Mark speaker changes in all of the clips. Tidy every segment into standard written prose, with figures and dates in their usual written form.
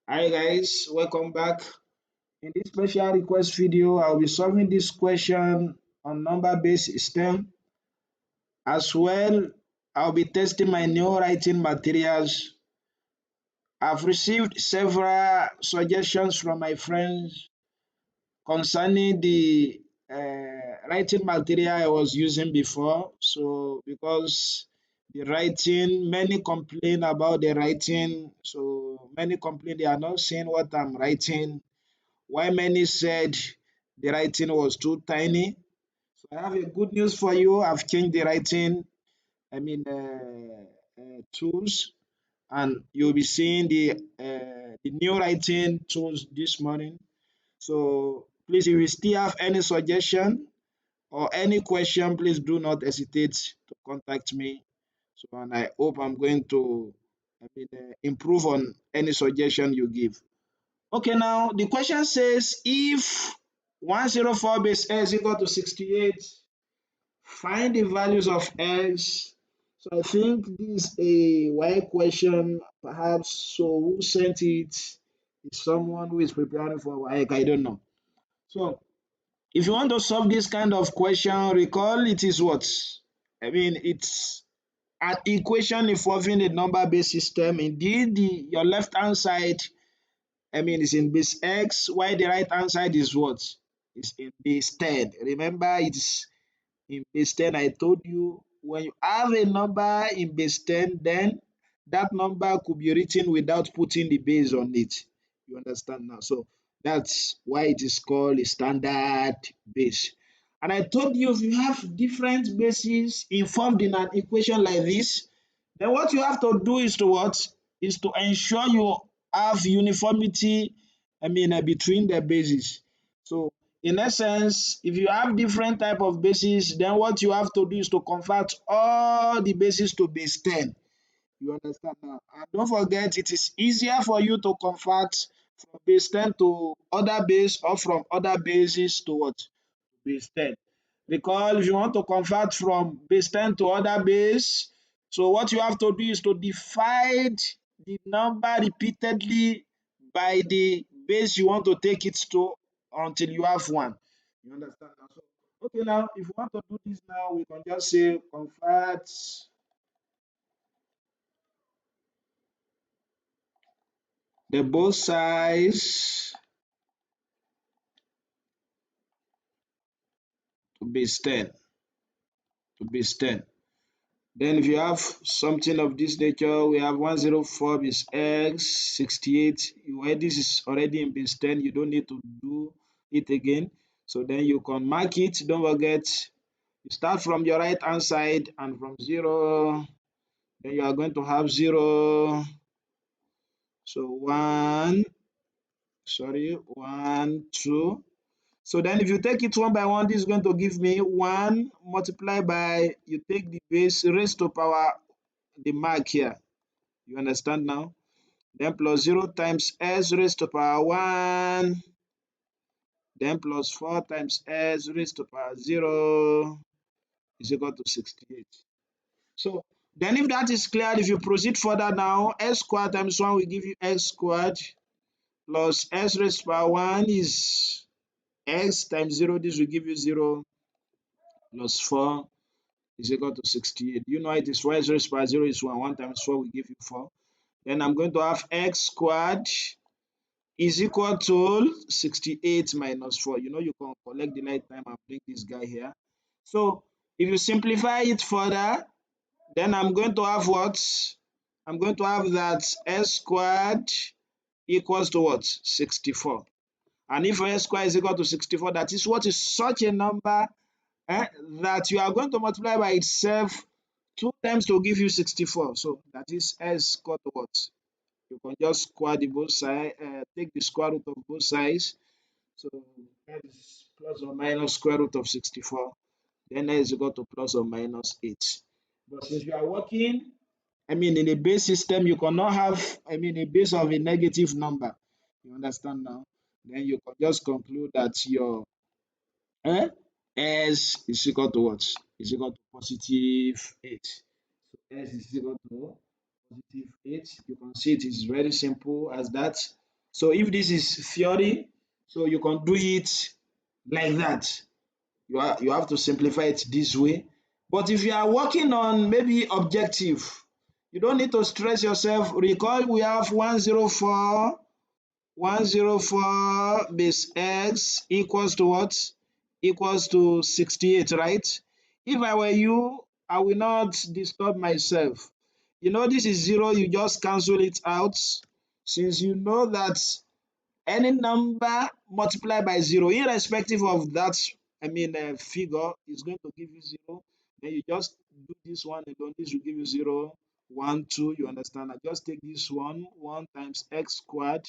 Speaker 1: Hi guys, welcome back. In this special request video, I'll be solving this question on number-based system. As well, I'll be testing my new writing materials. I've received several suggestions from my friends concerning the writing material I was using before. So, because the writing, many complain about the writing. So, many complain they are not seeing what I'm writing. Why many said the writing was too tiny. So I have a good news for you. I've changed the writing, tools, and you'll be seeing the new writing tools this morning. So please, if you still have any suggestion or any question, please do not hesitate to contact me. So, and I hope I'm going to improve on any suggestion you give. Okay, now the question says if 104 base x equal to 68, find the values of x. So I think this is a why question, perhaps. So who sent it is someone who is preparing for WAEC, I don't know. So if you want to solve this kind of question, recall it is what? It's an equation involving a number-based system. Indeed, your left-hand side is in base x, while the right hand side is what? Is in base 10. Remember, it's in base 10. I told you when you have a number in base 10, then that number could be written without putting the base on it. You understand now? So that's why it is called a standard base. And I told you if you have different bases involved in an equation like this, then what you have to do is to what? Is to ensure you have uniformity, between the bases. So in essence, if you have different type of bases, then what you have to do is to convert all the bases to base 10. You understand now? And don't forget, it is easier for you to convert from base 10 to other base or from other bases to what? Base 10. Because if you want to convert from base 10 to other base, so what you have to do is to divide the number repeatedly by the base you want to take it to until you have one. You understand now? So, okay, now if you want to do this now, we can just say convert the both sides to base 10. To base 10. Then if you have something of this nature, we have 104 is x, 68. Where this is already in base 10, you don't need to do it again. So then you can mark it. Don't forget, you start from your right hand side and from 0, then you are going to have 0. So 1, 2. So then if you take it one by one, this is going to give me 1 multiplied by, you take the base raised to power the mark here. You understand now? Then plus 0 times s raised to power 1. Then plus 4 times s raised to power 0 is equal to 68. So then if that is clear, if you proceed further now, s squared times 1 will give you x squared plus s raised to power 1 is x times 0. This will give you 0 plus 4 is equal to 68. You know it is 4 raised to power 0 is 1. 1 times 4 will give you 4. Then I'm going to have x squared is equal to 68 minus 4. You know you can collect the night time and bring this guy here. So if you simplify it further, then I'm going to have what? I'm going to have that s squared equals to what? 64. And if s squared is equal to 64, that is what is such a number that you are going to multiply by itself 2 times to give you 64. So that is s equal to what? You can just square the both sides, take the square root of both sides. So that is plus or minus square root of 64. Then that is equal to plus or minus 8. But since you are working, in a base system, you cannot have, a base of a negative number. You understand now? Then you can just conclude that your eh, S is equal to what? Is equal to positive 8. So S is equal to positive 8. You can see it is very simple as that. So if this is theory, so you can do it like that. You have to simplify it this way. But if you are working on maybe objective, you don't need to stress yourself. Recall we have 104 base x equals to what? Equals to 68, right? If I were you, I will not disturb myself. You know this is 0, you just cancel it out, since you know that any number multiplied by 0, irrespective of that, figure, is going to give you 0. Then you just do this one alone. This will give you 0, 1, 2. You understand? I just take this one. 1 times x squared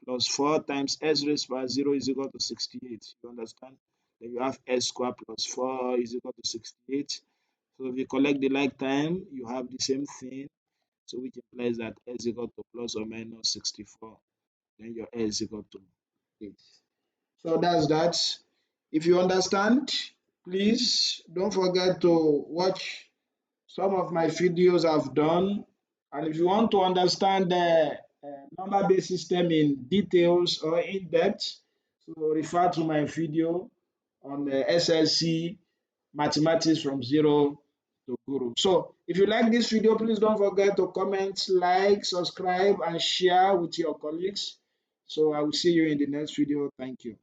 Speaker 1: plus 4 times s raised by 0 is equal to 68. You understand? Then you have s squared plus 4 is equal to 68. So if you collect the like time, you have the same thing. So which implies that s equal to plus or minus 64. Then your s is equal to 8. So that's that. If you understand, please don't forget to watch some of my videos I've done. And if you want to understand the number-based system in details or in depth, so refer to my video on the SSC mathematics from zero to guru. So if you like this video, please don't forget to comment, like, subscribe, and share with your colleagues. So I will see you in the next video. Thank you.